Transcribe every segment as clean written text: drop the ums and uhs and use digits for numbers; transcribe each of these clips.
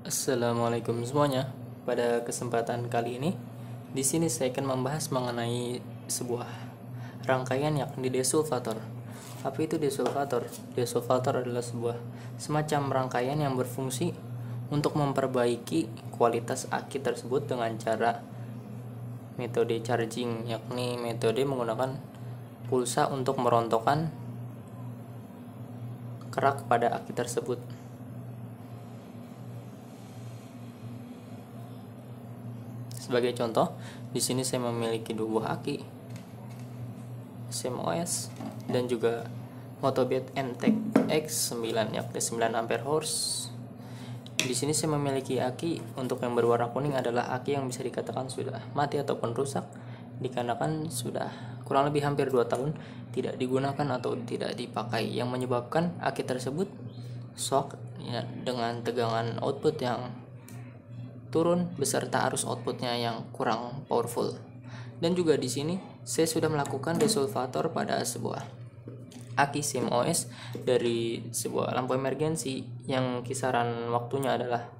Assalamualaikum semuanya. Pada kesempatan kali ini, di sini saya akan membahas mengenai sebuah rangkaian yakni desulfator. Apa itu desulfator? Desulfator adalah sebuah semacam rangkaian yang berfungsi untuk memperbaiki kualitas aki tersebut dengan cara metode charging, yakni metode menggunakan pulsa untuk merontokkan kerak pada aki tersebut. Sebagai contoh, di sini saya memiliki dua buah aki SIM-OS dan juga Motobit NTEC X9 yakni 9 ampere horse. Di sini saya memiliki aki untuk yang berwarna kuning adalah aki yang bisa dikatakan sudah mati ataupun rusak dikarenakan sudah kurang lebih hampir 2 tahun tidak digunakan atau tidak dipakai, yang menyebabkan aki tersebut shock ya, dengan tegangan output yang turun beserta arus outputnya yang kurang powerful. Dan juga di sini saya sudah melakukan desulfator pada sebuah aki SIM-OS dari sebuah lampu emergensi yang kisaran waktunya adalah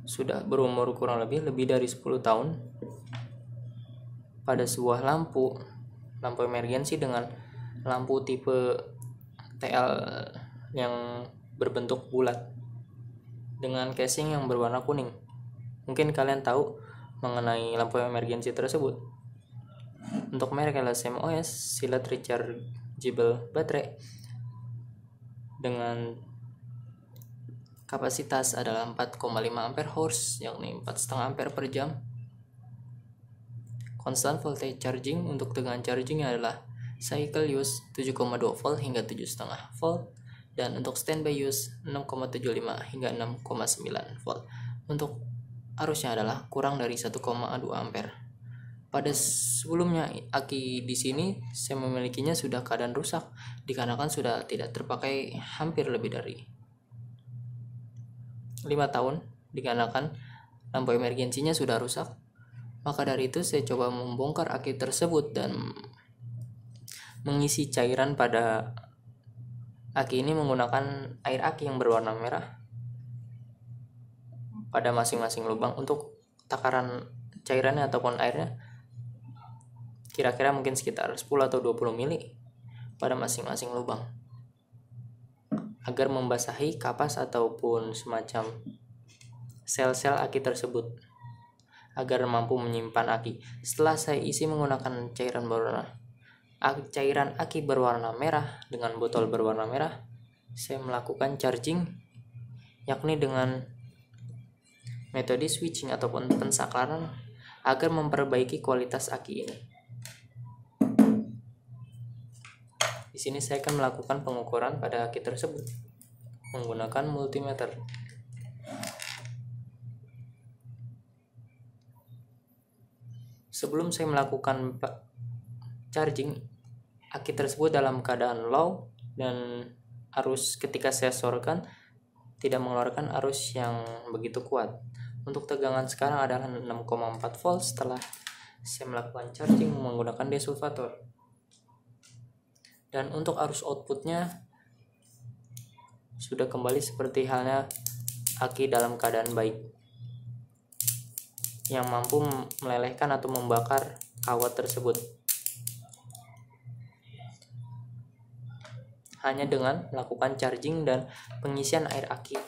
sudah berumur kurang lebih dari 10 tahun. Pada sebuah lampu emergensi dengan lampu tipe TL yang berbentuk bulat dengan casing yang berwarna kuning. Mungkin kalian tahu mengenai lampu emergensi tersebut. Untuk merek adalah SIM-OS Silat Rechargeable Baterai dengan kapasitas adalah 4,5 ampere horse yakni 4,5 ampere per jam. Constant voltage charging untuk tegangan chargingnya adalah cycle use 7,2 volt hingga 7,5 volt, dan untuk standby use 6,75 hingga 6,9 volt. Untuk arusnya adalah kurang dari 1,2 ampere. Pada sebelumnya aki di sini saya memilikinya sudah keadaan rusak dikarenakan sudah tidak terpakai hampir lebih dari 5 tahun dikarenakan lampu emergensinya sudah rusak. Maka dari itu saya coba membongkar aki tersebut dan mengisi cairan pada aki ini menggunakan air aki yang berwarna merah pada masing-masing lubang. Untuk takaran cairannya ataupun airnya kira-kira mungkin sekitar 10 atau 20 mili pada masing-masing lubang agar membasahi kapas ataupun semacam sel-sel aki tersebut agar mampu menyimpan aki. Setelah saya isi menggunakan cairan aki berwarna merah dengan botol berwarna merah, saya melakukan charging yakni dengan metode switching ataupun pensaklaran agar memperbaiki kualitas aki ini. Di sini saya akan melakukan pengukuran pada aki tersebut menggunakan multimeter. Sebelum saya melakukan charging, aki tersebut dalam keadaan low dan arus ketika saya sorotkan tidak mengeluarkan arus yang begitu kuat. Untuk tegangan sekarang adalah 6,4 volt setelah saya melakukan charging menggunakan desulfator. Dan untuk arus outputnya sudah kembali seperti halnya aki dalam keadaan baik yang mampu melelehkan atau membakar kawat tersebut hanya dengan melakukan charging dan pengisian air aki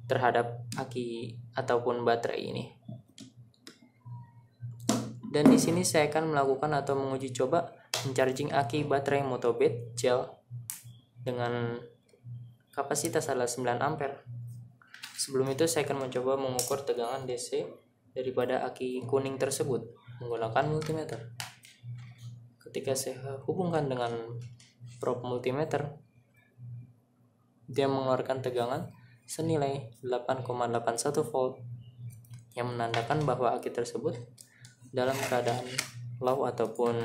terhadap aki ataupun baterai ini. Dan di sini saya akan melakukan atau menguji coba mencharging aki baterai Motobit gel dengan kapasitas adalah 9 ampere. Sebelum itu saya akan mencoba mengukur tegangan DC daripada aki kuning tersebut menggunakan multimeter. Ketika saya hubungkan dengan probe multimeter, dia mengeluarkan tegangan senilai 8,81 volt yang menandakan bahwa aki tersebut dalam keadaan low ataupun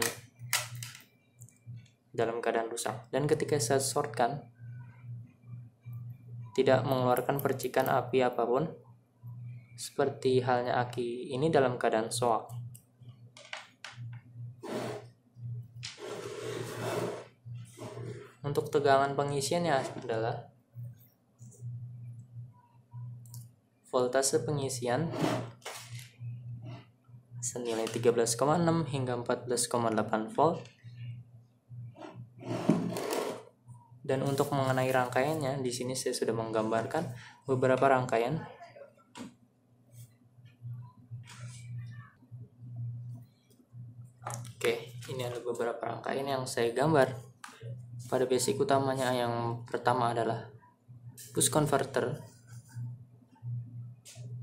dalam keadaan rusak. Dan ketika saya shortkan tidak mengeluarkan percikan api apapun, seperti halnya aki ini dalam keadaan shock. Untuk tegangan pengisiannya adalah voltase pengisian senilai 13,6 hingga 14,8 volt. Dan untuk mengenai rangkaiannya, di sini saya sudah menggambarkan beberapa rangkaian. Oke, ini ada beberapa rangkaian yang saya gambar. Pada basic utamanya yang pertama adalah boost converter.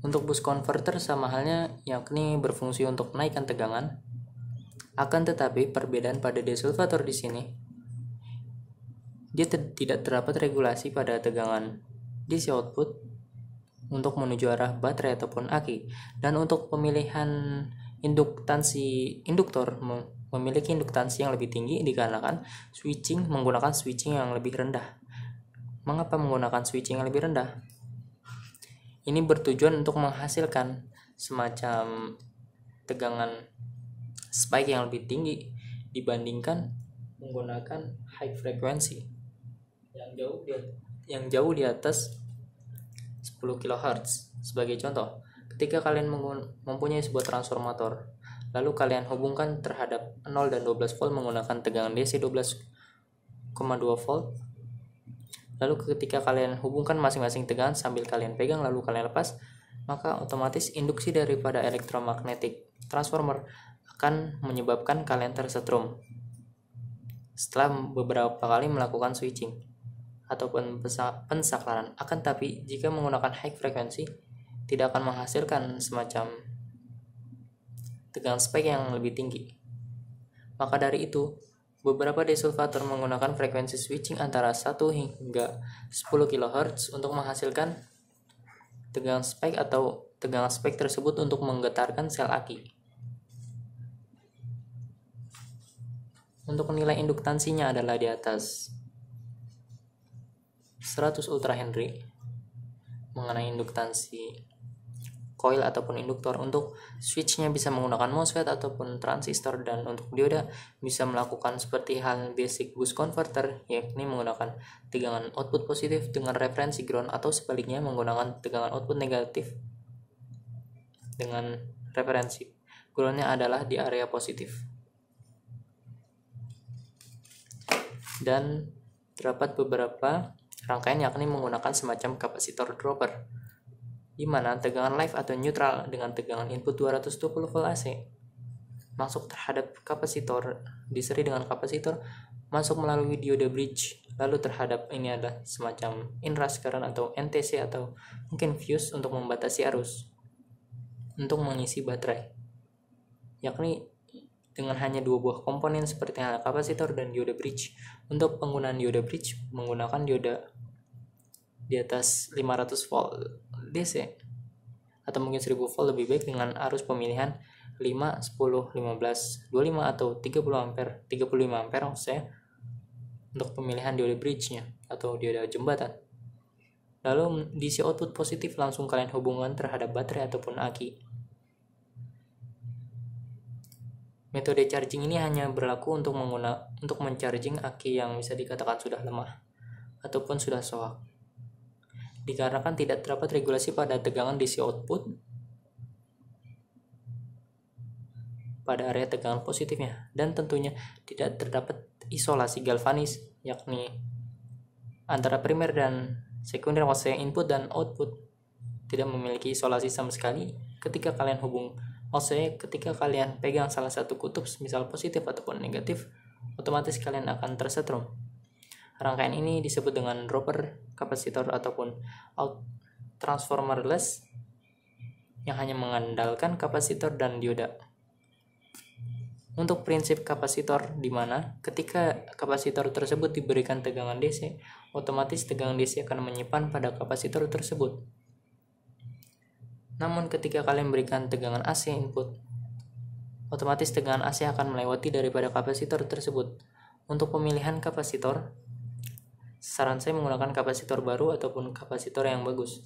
Untuk boost converter sama halnya, yakni berfungsi untuk menaikkan tegangan. Akan tetapi perbedaan pada desulfator di sini, dia tidak terdapat regulasi pada tegangan DC output untuk menuju arah baterai ataupun aki. Dan untuk pemilihan induktor memiliki induktansi yang lebih tinggi dikarenakan menggunakan switching yang lebih rendah. Mengapa menggunakan switching yang lebih rendah? Ini bertujuan untuk menghasilkan semacam tegangan spike yang lebih tinggi dibandingkan menggunakan high frequency yang jauh di atas 10 kHz. Sebagai contoh, ketika kalian mempunyai sebuah transformator, lalu kalian hubungkan terhadap 0 dan 12 volt menggunakan tegangan DC 12,2 volt. Lalu ketika kalian hubungkan masing-masing tegangan sambil kalian pegang lalu kalian lepas, maka otomatis induksi daripada elektromagnetic transformer akan menyebabkan kalian tersetrum setelah beberapa kali melakukan switching ataupun pensaklaran. Akan tapi jika menggunakan high frequency tidak akan menghasilkan semacam tegangan spike yang lebih tinggi. Maka dari itu, beberapa desulfator menggunakan frekuensi switching antara 1 hingga 10 kHz untuk menghasilkan tegangan spike atau tegangan spike tersebut untuk menggetarkan sel aki. Untuk nilai induktansinya adalah di atas 100 ultra henry. Mengenai induktansi coil ataupun induktor, untuk switchnya bisa menggunakan MOSFET ataupun transistor, dan untuk dioda bisa melakukan seperti hal basic boost converter, yakni menggunakan tegangan output positif dengan referensi ground atau sebaliknya menggunakan tegangan output negatif dengan referensi groundnya adalah di area positif. Dan terdapat beberapa rangkaian yakni menggunakan semacam kapasitor dropper, di mana tegangan live atau neutral dengan tegangan input 220 volt AC masuk terhadap kapasitor, diseri dengan kapasitor masuk melalui diode bridge, lalu terhadap ini adalah semacam inrush current atau NTC atau mungkin fuse untuk membatasi arus untuk mengisi baterai, yakni dengan hanya dua buah komponen seperti halnya kapasitor dan diode bridge. Untuk penggunaan diode bridge menggunakan diode di atas 500 volt DC atau mungkin 1000 volt lebih baik dengan arus pemilihan 5, 10, 15, 25 atau 30 ampere, 35 ampere maksudnya untuk pemilihan diode bridge-nya atau diode jembatan. Lalu DC output positif langsung kalian hubungkan terhadap baterai ataupun aki. Metode charging ini hanya berlaku untuk mencharging aki yang bisa dikatakan sudah lemah ataupun sudah soak. Dikarenakan tidak terdapat regulasi pada tegangan DC output pada area tegangan positifnya, dan tentunya tidak terdapat isolasi galvanis yakni antara primer dan sekunder, maksudnya input dan output tidak memiliki isolasi sama sekali. Ketika kalian ketika kalian pegang salah satu kutub misal positif ataupun negatif, otomatis kalian akan tersetrum. Rangkaian ini disebut dengan dropper, kapasitor ataupun transformerless yang hanya mengandalkan kapasitor dan dioda. Untuk prinsip kapasitor, di mana ketika kapasitor tersebut diberikan tegangan DC, otomatis tegangan DC akan menyimpan pada kapasitor tersebut. Namun ketika kalian berikan tegangan AC input, otomatis tegangan AC akan melewati daripada kapasitor tersebut. Untuk pemilihan kapasitor, saran saya menggunakan kapasitor baru ataupun kapasitor yang bagus.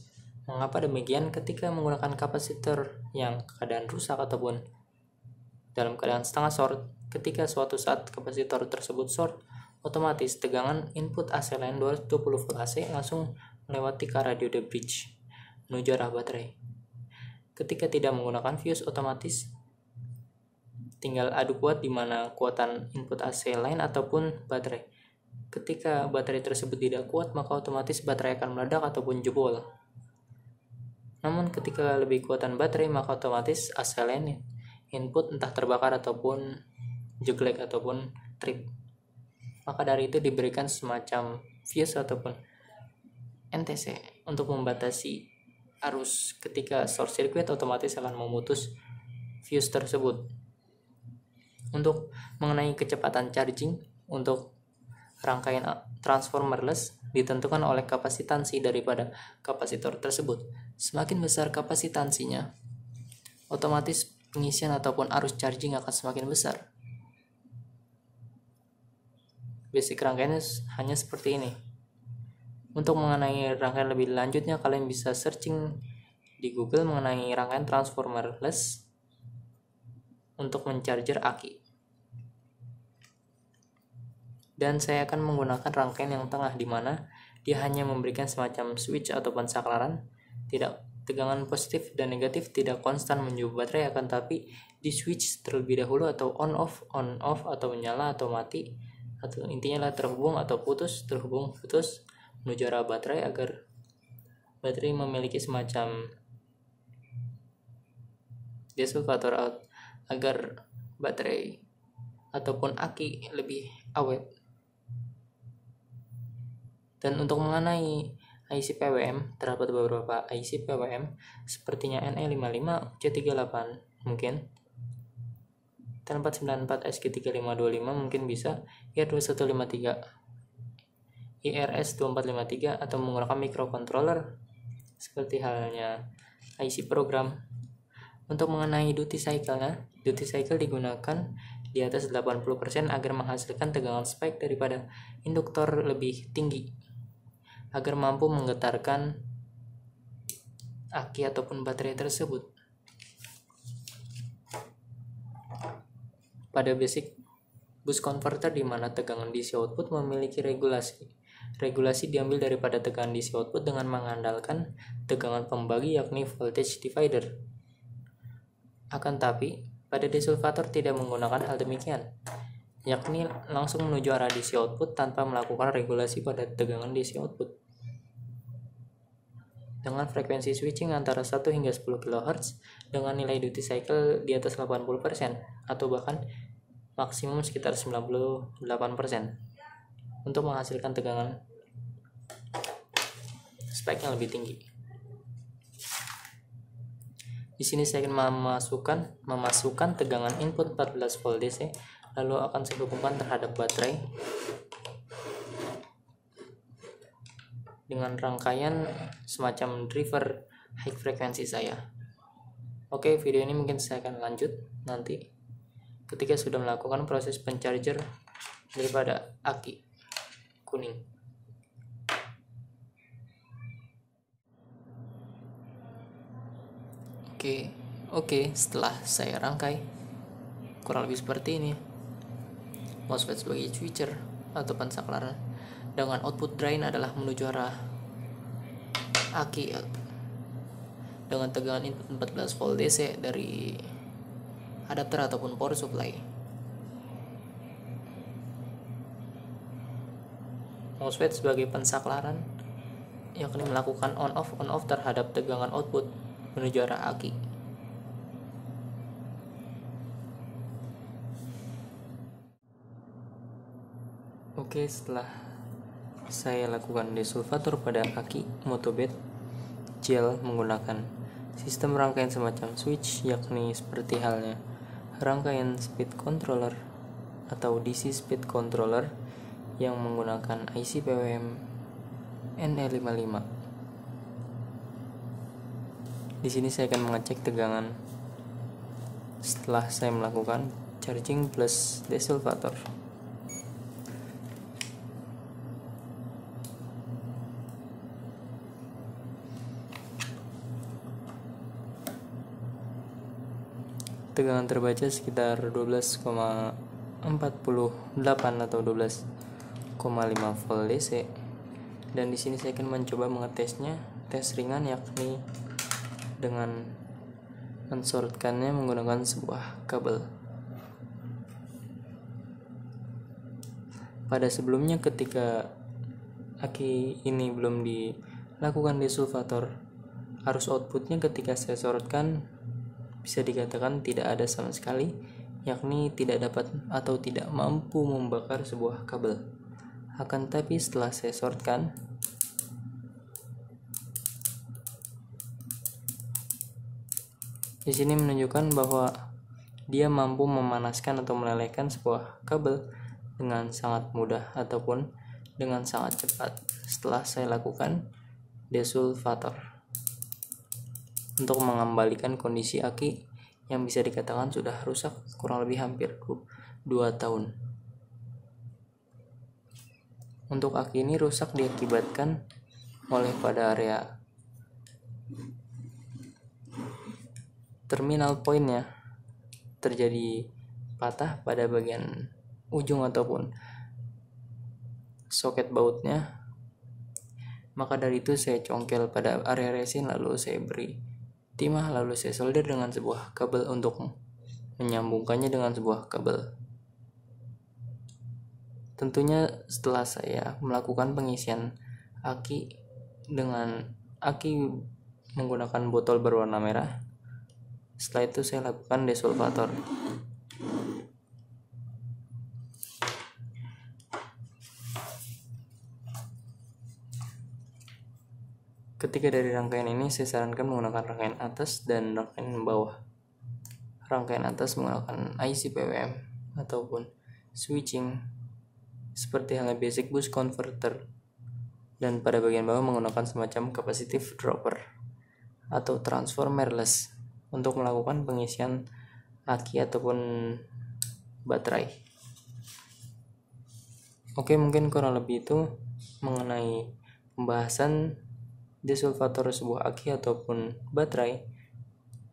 Mengapa demikian? Ketika menggunakan kapasitor yang keadaan rusak ataupun dalam keadaan setengah short, ketika suatu saat kapasitor tersebut short, otomatis tegangan input AC lain 220 volt AC langsung melewati ke arah diode bridge menuju arah baterai. Ketika tidak menggunakan fuse, otomatis tinggal adu kuat di mana kuatan input AC lain ataupun baterai. Ketika baterai tersebut tidak kuat, maka otomatis baterai akan meledak ataupun jebol. Namun ketika lebih kuatan baterai, maka otomatis AC lain input entah terbakar ataupun jeglek ataupun trip. Maka dari itu diberikan semacam fuse ataupun NTC untuk membatasi arus. Ketika short circuit, otomatis akan memutus fuse tersebut. Untuk mengenai kecepatan charging untuk rangkaian transformerless ditentukan oleh kapasitansi daripada kapasitor tersebut. Semakin besar kapasitansinya, otomatis pengisian ataupun arus charging akan semakin besar. Basic rangkaiannya hanya seperti ini. Untuk mengenai rangkaian lebih lanjutnya, kalian bisa searching di Google mengenai rangkaian transformerless untuk mencharger aki. Dan saya akan menggunakan rangkaian yang tengah, di mana dia hanya memberikan semacam switch ataupun saklaran. Tegangan positif dan negatif tidak konstan menyuruh baterai, akan tapi di switch terlebih dahulu atau on off atau menyala atau mati, atau intinya lah terhubung atau putus, terhubung putus menuju arah baterai agar baterai memiliki semacam desulfator out, agar baterai ataupun aki lebih awet. Dan untuk mengenai IC PWM, terdapat beberapa IC PWM sepertinya NE55, C38 mungkin, T494, SG3525 mungkin bisa, IR2153, IRS2453, atau menggunakan microcontroller seperti halnya IC program. Untuk mengenai duty cycle-nya, duty cycle digunakan di atas 80% agar menghasilkan tegangan spike daripada induktor lebih tinggi, agar mampu menggetarkan aki ataupun baterai tersebut. Pada basic boost converter, di mana tegangan DC output memiliki regulasi. Regulasi diambil daripada tegangan DC output dengan mengandalkan tegangan pembagi, yakni voltage divider. Akan tapi pada desulfator tidak menggunakan hal demikian, yakni langsung menuju arah DC output tanpa melakukan regulasi pada tegangan DC output. Dengan frekuensi switching antara 1 hingga 10 kHz dengan nilai duty cycle di atas 80% atau bahkan maksimum sekitar 98% untuk menghasilkan tegangan spike yang lebih tinggi. Di sini saya akan memasukkan tegangan input 14 volt DC, lalu akan saya hubungkan terhadap baterai dengan rangkaian semacam driver high frequency saya. Oke, video ini mungkin saya akan lanjut nanti ketika sudah melakukan proses pencharger daripada aki kuning. Oke, setelah saya rangkai kurang lebih seperti ini. MOSFET sebagai switcher atau pensaklaran dengan output drain adalah menuju arah aki dengan tegangan input 14 volt DC dari adapter ataupun power supply. MOSFET sebagai pensaklaran yakni melakukan on off terhadap tegangan output menuju arah aki. Oke, setelah saya lakukan desulfator pada aki motobed gel menggunakan sistem rangkaian semacam switch, yakni seperti halnya rangkaian speed controller atau DC speed controller yang menggunakan IC PWM NE55. Di sini saya akan mengecek tegangan setelah saya melakukan charging plus desulfator. Tegangan terbaca sekitar 12,48 atau 12,5 volt DC. Dan di sini saya akan mencoba mengetesnya tes ringan, yakni dengan mensortkannya menggunakan sebuah kabel. Pada sebelumnya ketika aki ini belum dilakukan desulfator, arus outputnya ketika saya sorotkan bisa dikatakan tidak ada sama sekali, yakni tidak dapat atau tidak mampu membakar sebuah kabel. Akan tapi setelah saya sortkan, di sini menunjukkan bahwa dia mampu memanaskan atau melelehkan sebuah kabel dengan sangat mudah ataupun dengan sangat cepat setelah saya lakukan desulfator untuk mengembalikan kondisi aki yang bisa dikatakan sudah rusak kurang lebih hampir 2 tahun. Untuk aki ini rusak diakibatkan oleh pada area terminal poinnya terjadi patah pada bagian ujung ataupun soket bautnya. Maka dari itu saya congkel pada area resin, lalu saya beri timah, lalu saya solder dengan sebuah kabel untuk menyambungkannya dengan sebuah kabel. Tentunya setelah saya melakukan pengisian aki menggunakan botol berwarna merah, setelah itu saya lakukan desulfator. Ketika dari rangkaian ini saya sarankan menggunakan rangkaian atas dan rangkaian bawah. Rangkaian atas menggunakan IC PWM ataupun switching seperti halnya basic boost converter, dan pada bagian bawah menggunakan semacam capacitive dropper atau transformerless untuk melakukan pengisian aki ataupun baterai. Oke, mungkin kurang lebih itu mengenai pembahasan desulfator sebuah aki ataupun baterai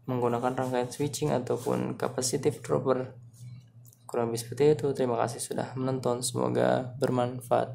menggunakan rangkaian switching ataupun capacitive dropper. Kurang lebih seperti itu. Terima kasih sudah menonton, semoga bermanfaat.